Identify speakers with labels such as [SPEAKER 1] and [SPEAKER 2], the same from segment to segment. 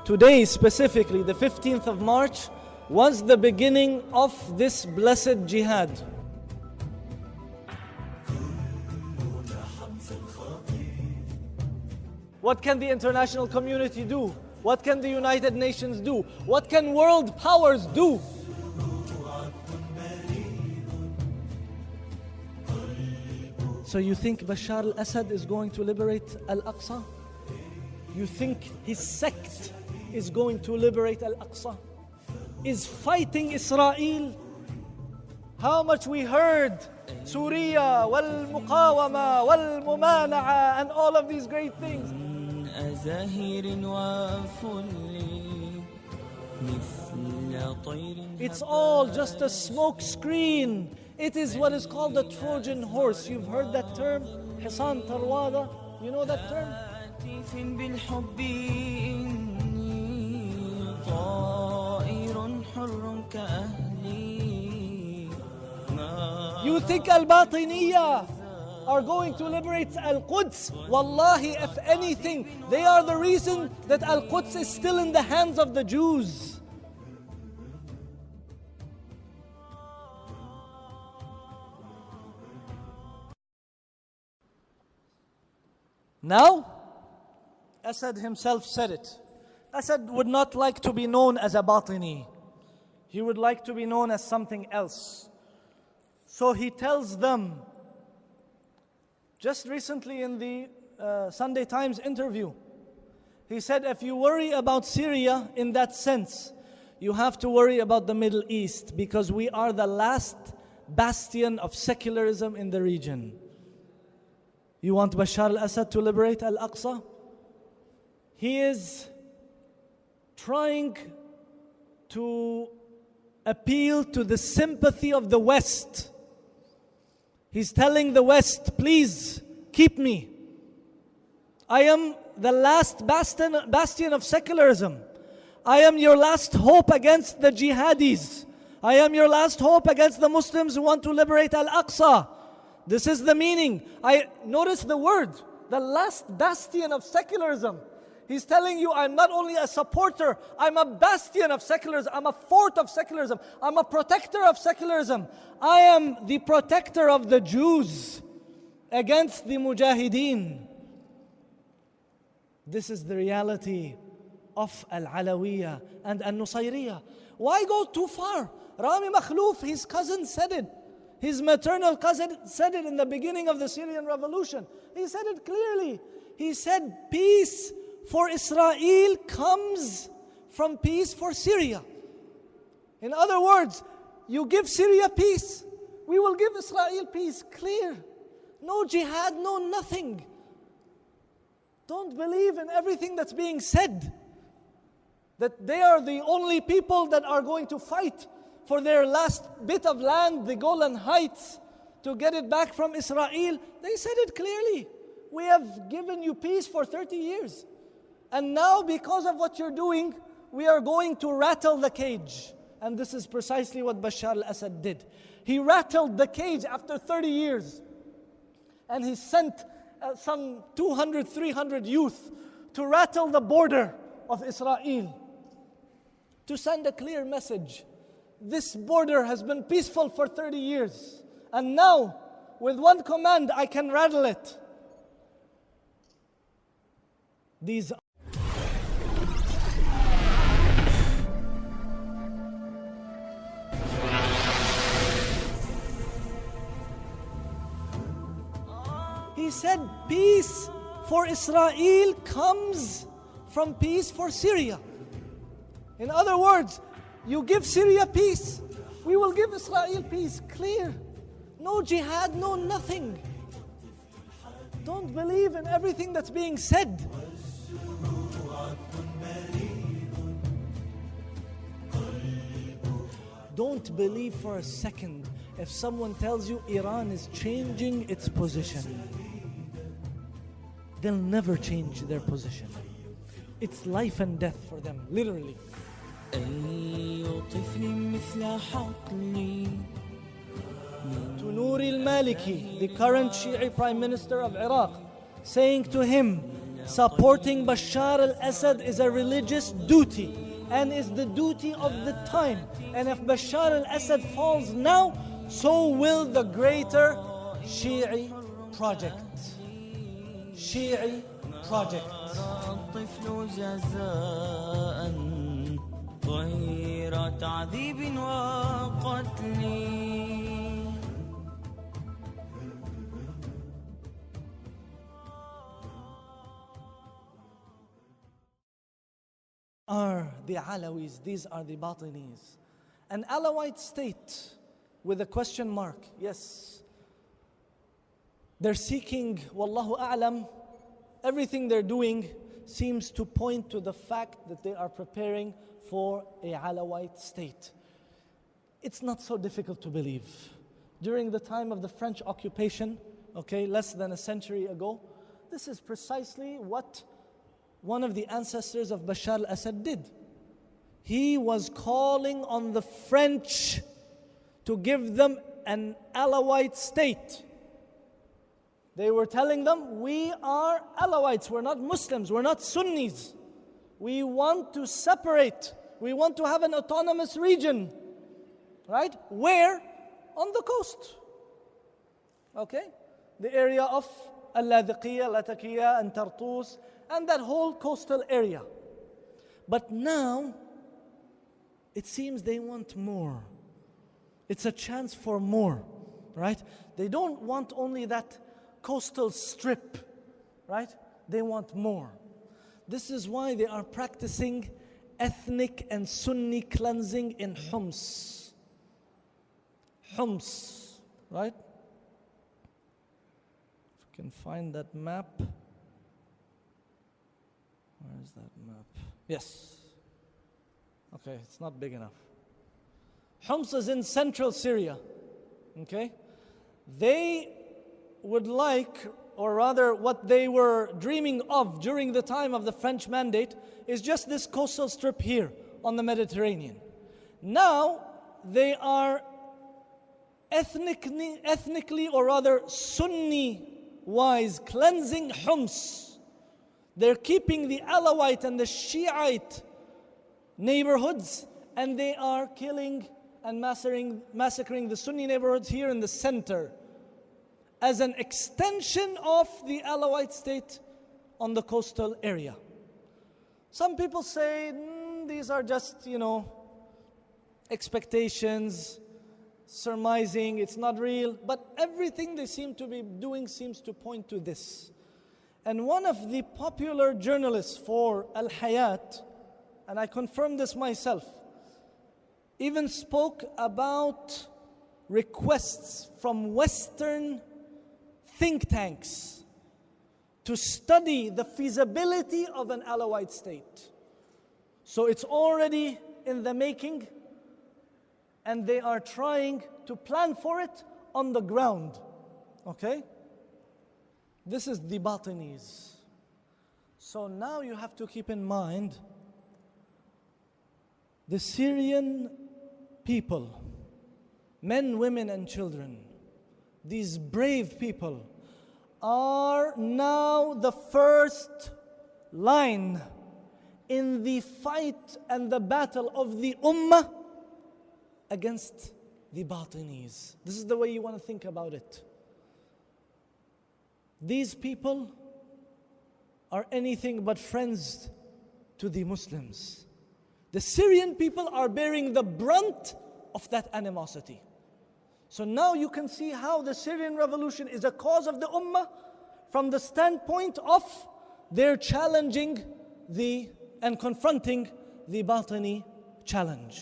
[SPEAKER 1] Today specifically, the 15th of March, was the beginning of this blessed jihad. What can the international community do? What can the United Nations do? What can world powers do? So you think Bashar al-Assad is going to liberate Al-Aqsa? You think his sect is going to liberate Al-Aqsa? Is fighting Israel? How much we heard Syria, wal-muqawama, wal-mumana'a, and all of these great things. It's all just a smoke screen. It is what is called the Trojan Horse. You've heard that term? Hisan Tarwada. You know that term? You think Al-Batiniya are going to liberate Al-Quds? Wallahi, if anything, they are the reason that Al-Quds is still in the hands of the Jews. Now, Assad himself said it. Assad would not like to be known as a Batini. He would like to be known as something else. So he tells them, just recently in the Sunday Times interview, he said, if you worry about Syria in that sense, you have to worry about the Middle East, because we are the last bastion of secularism in the region. You want Bashar al-Assad to liberate Al-Aqsa? He is trying to appeal to the sympathy of the West. He's telling the West, please keep me. I am the last bastion of secularism. I am your last hope against the jihadis. I am your last hope against the Muslims who want to liberate Al-Aqsa. This is the meaning. I notice the word, the last bastion of secularism. He's telling you, I'm not only a supporter, I'm a bastion of secularism. I'm a fort of secularism. I'm a protector of secularism. I am the protector of the Jews against the Mujahideen. This is the reality of Al-Alawiyya and Al-Nusayriyya. Why go too far? Rami Makhlouf, his cousin, said it. His maternal cousin said it in the beginning of the Syrian Revolution. He said it clearly. He said, peace for Israel comes from peace for Syria. In other words, you give Syria peace, we will give Israel peace. Clear. No jihad, no nothing. Don't believe in everything that's being said, that they are the only people that are going to fight for their last bit of land, the Golan Heights, to get it back from Israel. They said it clearly. We have given you peace for 30 years. And now, because of what you're doing, we are going to rattle the cage. And this is precisely what Bashar al-Assad did. He rattled the cage after 30 years. And he sent some 200, 300 youth to rattle the border of Israel, to send a clear message. This border has been peaceful for 30 years. And now, with one command, I can rattle it. These He said, peace for Israel comes from peace for Syria. In other words, you give Syria peace, we will give Israel peace. Clear. No jihad, no nothing. Don't believe in everything that's being said. Don't believe for a second if someone tells you Iran is changing its position. They'll never change their position. It's life and death for them, literally. To Nouri al-Maliki, the current Shiite Prime Minister of Iraq, saying to him, Supporting Bashar al-Assad is a religious duty and is the duty of the time. And if Bashar al-Assad falls now, so will the greater Shiite project. Shiite project.
[SPEAKER 2] الطفل جزاء غير تعذيب وقتل.
[SPEAKER 1] Are the Alawis, these are the Batinis. An Alawite state with a question mark, yes. They're seeking, Wallahu A'lam, everything they're doing seems to point to the fact that they are preparing for a Alawite state. It's not so difficult to believe. During the time of the French occupation, less than a century ago, this is precisely what one of the ancestors of Bashar al-Assad did. He was calling on the French to give them an Alawite state. They were telling them, we are Alawites, we're not Muslims, we're not Sunnis. We want to separate, we want to have an autonomous region. Right? Where? On the coast. The area of Al-Ladiqiyya, Latakia, and Tartus, and that whole coastal area. But now, it seems they want more. It's a chance for more, right? They don't want only that coastal strip, right? They want more. This is why they are practicing ethnic and Sunni cleansing in Homs. Homs, right? If you can find that map. Where is that map? Yes. Okay, it's not big enough. Homs is in central Syria. They would like, or rather what they were dreaming of during the time of the French mandate, is just this coastal strip here on the Mediterranean. Now they are ethnically or rather Sunni-wise cleansing Homs. They're keeping the Alawite and the Shiite neighborhoods, and they are killing and massacring the Sunni neighborhoods here in the center as an extension of the Alawite state on the coastal area. Some people say, these are just, expectations, surmising, it's not real. But everything they seem to be doing seems to point to this. And one of the popular journalists for Al-Hayat, and I confirm this myself, even spoke about requests from Western think tanks to study the feasibility of an Alawite state. So it's already in the making, and they are trying to plan for it on the ground. This is the Batinis. So now you have to keep in mind the Syrian people, men, women, and children, these brave people, are now the first line in the fight and the battle of the Ummah against the Batinis. This is the way you want to think about it. These people are anything but friends to the Muslims. The Syrian people are bearing the brunt of that animosity. So now you can see how the Syrian Revolution is a cause of the Ummah from the standpoint of their challenging and confronting the Batini challenge.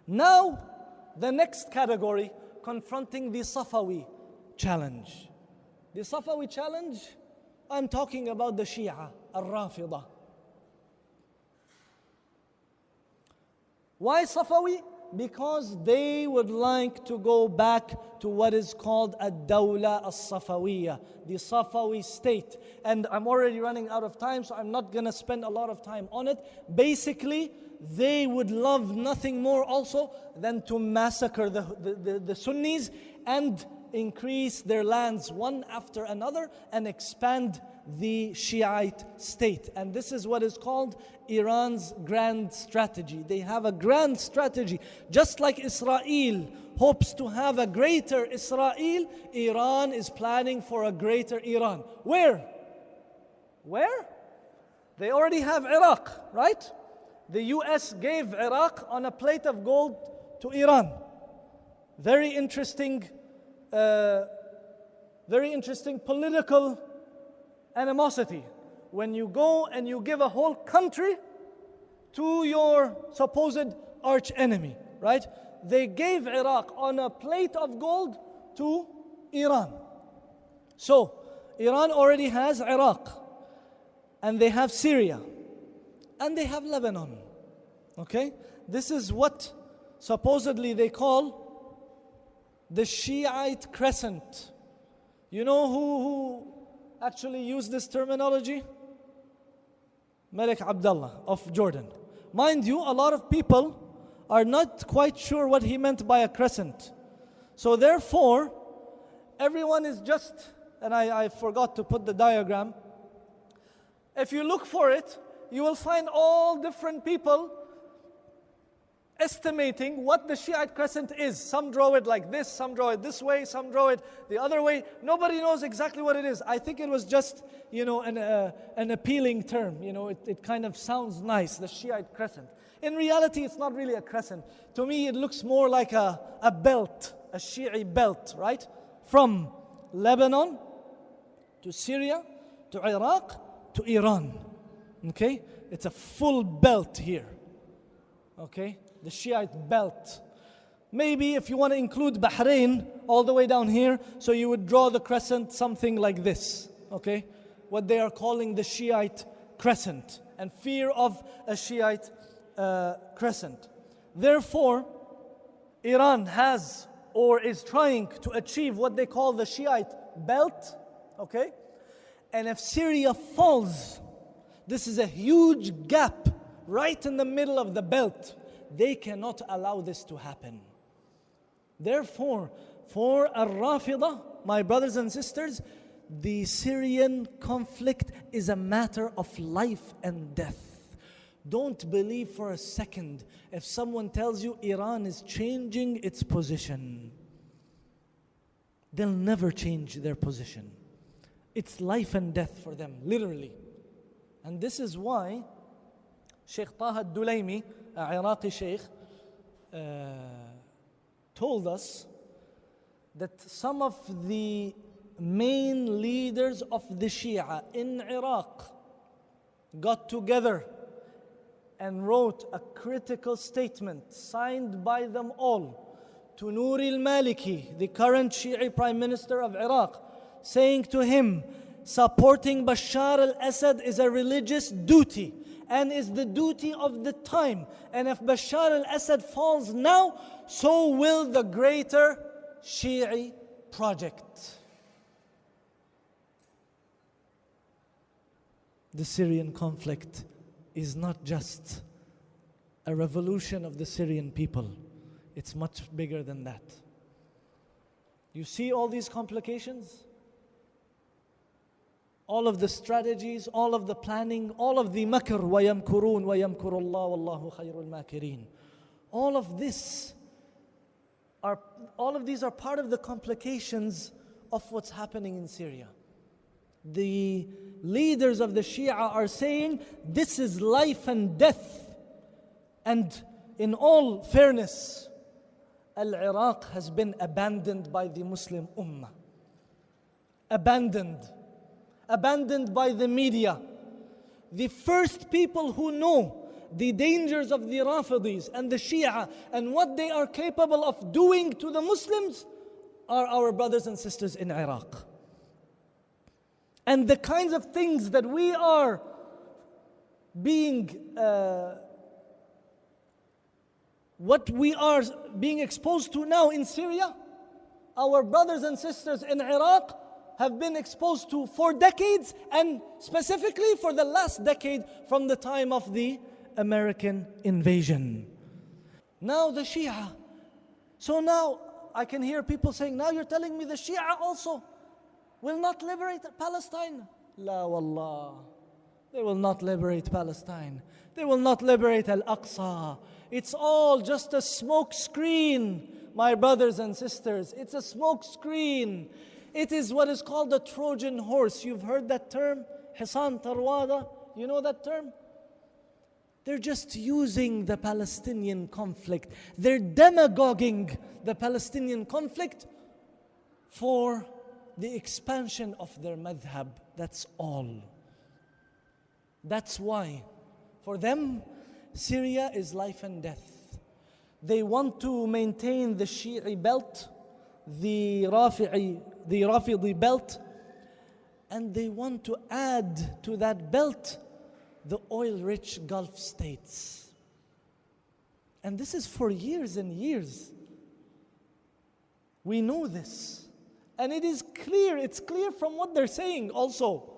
[SPEAKER 1] Now, the next category, confronting the Safawi challenge. The Safawi challenge, I'm talking about the Shia, Al-Rafida. Why Safawi? Because they would like to go back to what is called Ad-Dawla As-Safawiyya, the Safawi state. And I'm already running out of time, so I'm not going to spend a lot of time on it. Basically, they would love nothing more also than to massacre the Sunnis and increase their lands one after another and expand the Shiite state. And this is what is called Iran's grand strategy. They have a grand strategy. Just like Israel hopes to have a greater Israel, Iran is planning for a greater Iran. Where? Where? They already have Iraq, right? The US gave Iraq on a plate of gold to Iran. Very interesting political animosity. When you go and you give a whole country to your supposed arch enemy, right? They gave Iraq on a plate of gold to Iran. So, Iran already has Iraq, and they have Syria, and they have Lebanon. Okay? This is what supposedly they call the Shiite Crescent. You know who actually used this terminology? Malik Abdullah of Jordan. Mind you, a lot of people are not quite sure what he meant by a crescent. So therefore, everyone is just, and I forgot to put the diagram. If you look for it, you will find all different people estimating what the Shiite Crescent is. Some draw it like this, some draw it this way, some draw it the other way. Nobody knows exactly what it is. I think it was just, an appealing term. It kind of sounds nice, the Shiite Crescent. In reality, it's not really a crescent. To me, it looks more like a belt, a Shiite belt, right? From Lebanon to Syria to Iraq to Iran. Okay? It's a full belt here. Okay? The Shiite belt. Maybe if you want to include Bahrain all the way down here, so you would draw the crescent something like this. Okay? What they are calling the Shiite Crescent, and fear of a Shiite crescent. Therefore, Iran has or is trying to achieve what they call the Shiite belt. Okay? And if Syria falls, this is a huge gap right in the middle of the belt. They cannot allow this to happen. Therefore, for Al-Rafidah, my brothers and sisters, the Syrian conflict is a matter of life and death. Don't believe for a second if someone tells you Iran is changing its position. They'll never change their position. It's life and death for them, literally. And this is why Sheikh Taha al-Dulaymi, an Iraqi Sheikh, told us that some of the main leaders of the Shia in Iraq got together and wrote a critical statement signed by them all to Nouri al-Maliki, the current Shiite Prime Minister of Iraq, saying to him, supporting Bashar al-Assad is a religious duty and is the duty of the time. And if Bashar al-Assad falls now, so will the greater Shi'i project. The Syrian conflict is not just a revolution of the Syrian people. It's much bigger than that. You see all these complications? All of the strategies, all of the planning, all of the makr, وَيَمْكُرُونَ وَيَمْكُرُ اللَّهُ وَاللَّهُ خَيْرُ الْمَاكِرِينَ. All of these are part of the complications of what's happening in Syria. The leaders of the Shia are saying this is life and death. And in all fairness, Al-Iraq has been abandoned by the Muslim Ummah. Abandoned by the media. The first people who know the dangers of the Rafidis and the Shia and what they are capable of doing to the Muslims are our brothers and sisters in Iraq. And the kinds of things that we are being exposed to now in Syria, our brothers and sisters in Iraq have been exposed to for decades, and specifically for the last decade from the time of the American invasion. Now the Shia. So now I can hear people saying, now you're telling me the Shia also will not liberate Palestine. La wallah. They will not liberate Palestine. They will not liberate Al-Aqsa. It's all just a smoke screen, my brothers and sisters. It's a smoke screen. It is what is called the Trojan Horse. You've heard that term? Hisan Tarwada. You know that term? They're just using the Palestinian conflict. They're demagoguing the Palestinian conflict for the expansion of their madhab. That's all. That's why, for them, Syria is life and death. They want to maintain the Shi'i belt, the Rafidi belt, and they want to add to that belt the oil-rich Gulf states. And this is for years and years. We know this. And it is clear, it's clear from what they're saying also.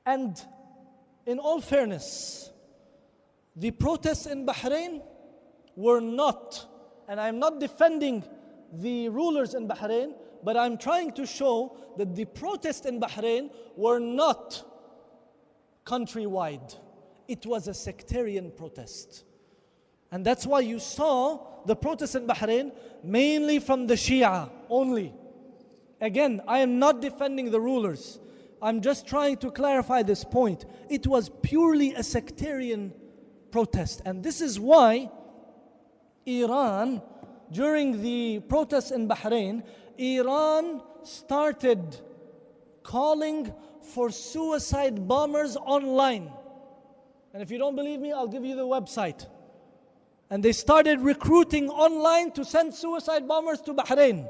[SPEAKER 1] And in all fairness, the protests in Bahrain were not, and I'm not defending the rulers in Bahrain, but I'm trying to show that the protests in Bahrain were not countrywide. It was a sectarian protest. And that's why you saw the protests in Bahrain mainly from the Shia only. Again, I am not defending the rulers. I'm just trying to clarify this point. It was purely a sectarian protest. And this is why Iran, during the protests in Bahrain, Iran started calling for suicide bombers online. And if you don't believe me, I'll give you the website. And they started recruiting online to send suicide bombers to Bahrain.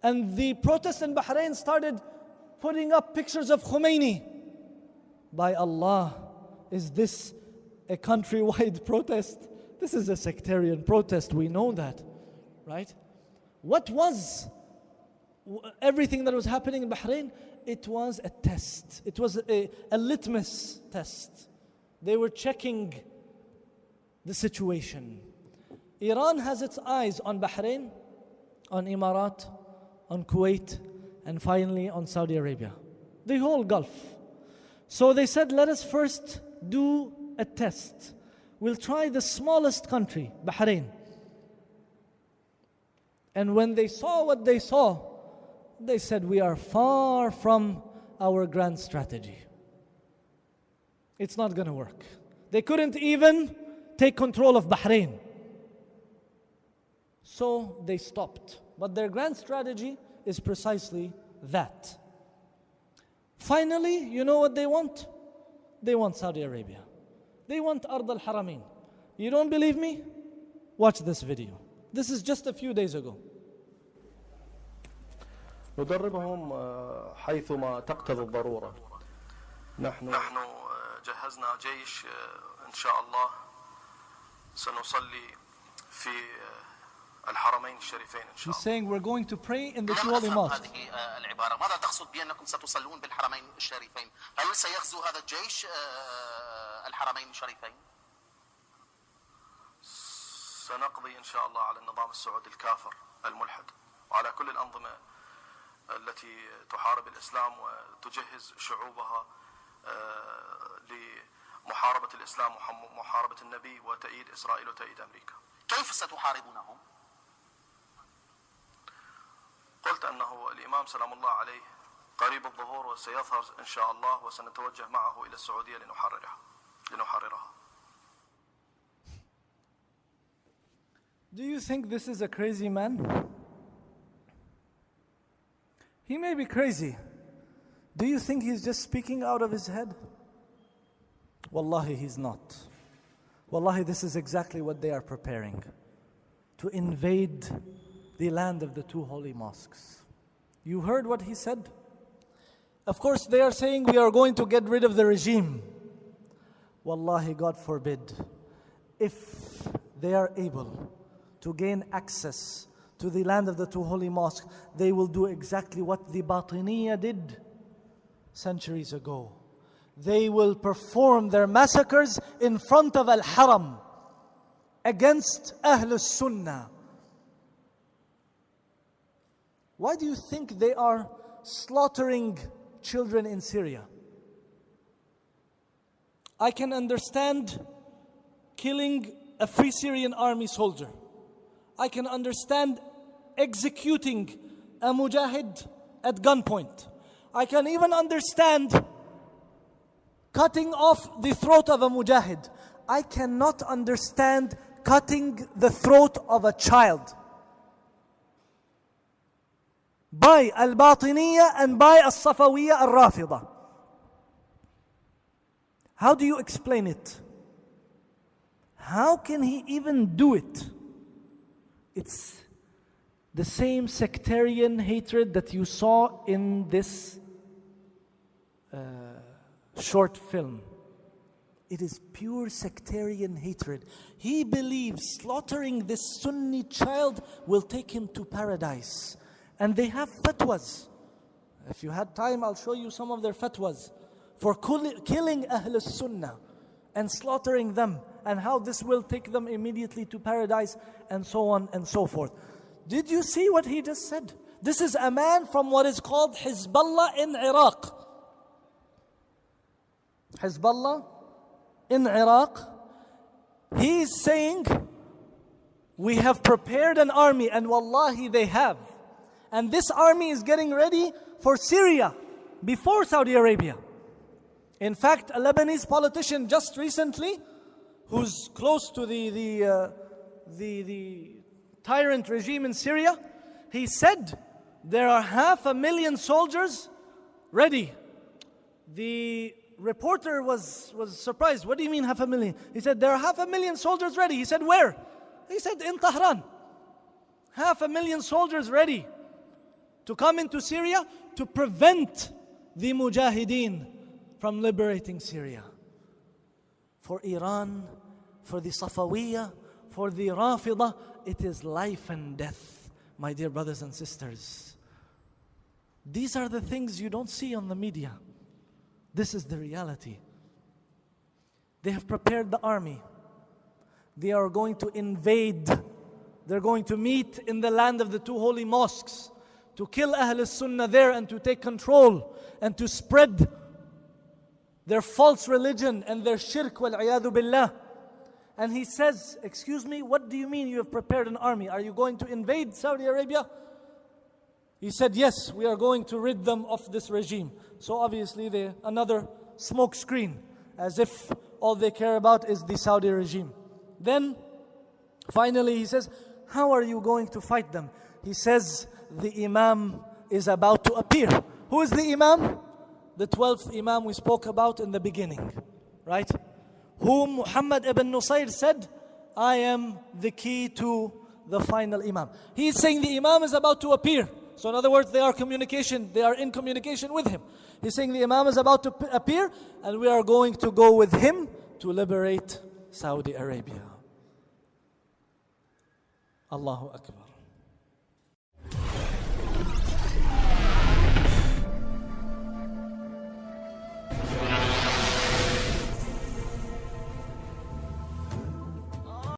[SPEAKER 1] And the protests in Bahrain started putting up pictures of Khomeini. By Allah, is this a countrywide protest? This is a sectarian protest, we know that, right? What was everything that was happening in Bahrain? It was a test. It was a litmus test. They were checking the situation. Iran has its eyes on Bahrain, on Emirat, on Kuwait, and finally on Saudi Arabia. The whole Gulf. So they said, let us first do a test. We'll try the smallest country, Bahrain. And when they saw what they saw, they said, we are far from our grand strategy. It's not going to work. They couldn't even take control of Bahrain. So they stopped. But their grand strategy is precisely that. Finally, you know what they want? They want Saudi Arabia. They want Ard al-Haramain. You don't believe me? Watch this video. This is just a few days ago.
[SPEAKER 3] ندربهم حيثما تقتضي الضرورة. نحن جهزنا جيش إن شاء الله سنصلي في الحرمين الشريفين إن شاء الله.
[SPEAKER 1] He's saying we're going to pray in the two holy mosques.
[SPEAKER 4] هذه العبارة ماذا تقصد بأنكم ستصلون بالحرمين الشريفين؟ هل سيغزو هذا الجيش الحرمين الشريفين؟
[SPEAKER 3] سنقضي إن شاء الله على النظام السعودي الكافر الملحد وعلى كل الأنظمة التي تحارب الإسلام وتجهز شعوبها لمحاربة الإسلام ومحاربة النبي وتأييد إسرائيل وتأييد أمريكا.
[SPEAKER 4] كيف ستحاربونهم؟
[SPEAKER 3] قلت أنه الإمام سلام الله عليه قريب الظهور وسيظهر إن شاء الله وسنتوجه معه إلى السعودية لنحررها.
[SPEAKER 1] Do you think this is a crazy man? He may be crazy. Do you think he's just speaking out of his head? Wallahi, he's not. Wallahi, this is exactly what they are preparing. To invade the land of the two holy mosques. You heard what he said? Of course, they are saying we are going to get rid of the regime. Wallahi, God forbid. If they are able to gain access to the land of the two holy mosques, they will do exactly what the Batiniya did centuries ago. They will perform their massacres in front of Al-Haram. against Ahlus Sunnah. Why do you think they are slaughtering children in Syria? I can understand killing a Free Syrian Army soldier. I can understand executing a mujahid at gunpoint. I can even understand cutting off the throat of a mujahid. I cannot understand cutting the throat of a child by al-Batiniya and by al-Safawiya al-Rafida. How do you explain it? How can he even do it? It's the same sectarian hatred that you saw in this short film. It is pure sectarian hatred. He believes slaughtering this Sunni child will take him to paradise. And they have fatwas. If you had time, I'll show you some of their fatwas for killing Ahlus Sunnah and slaughtering them, and how this will take them immediately to paradise, and so on and so forth. Did you see what he just said? This is a man from what is called Hezbollah in Iraq. Hezbollah in Iraq. He is saying, we have prepared an army, and wallahi they have. And this army is getting ready for Syria before Saudi Arabia. In fact, a Lebanese politician just recently, who's close to the tyrant regime in Syria, he said there are 500,000 soldiers ready. The reporter was surprised. What do you mean 500,000? He said there are 500,000 soldiers ready. He said where? He said in Tehran. 500,000 soldiers ready to come into Syria to prevent the Mujahideen from liberating Syria. For Iran, for the Safawiya, for the Rafida, it is life and death, my dear brothers and sisters. These are the things you don't see on the media. This is the reality. They have prepared the army. They are going to invade. They're going to meet in the land of the two holy mosques to kill Ahl Sunnah there and to take control and to spread their false religion and their shirk wal-'iyadhu billah. And he says, excuse me, what do you mean you have prepared an army? Are you going to invade Saudi Arabia? He said, yes, we are going to rid them of this regime. So obviously another smoke screen, as if all they care about is the Saudi regime. Then finally he says, how are you going to fight them? He says, the Imam is about to appear. Who is the Imam? The 12th Imam we spoke about in the beginning, right? Whom Muhammad ibn Nusayr said, I am the key to the final Imam. He is saying the Imam is about to appear. So in other words, they are in communication with him. He's saying the Imam is about to appear, and we are going to go with him to liberate Saudi Arabia. Allahu Akbar.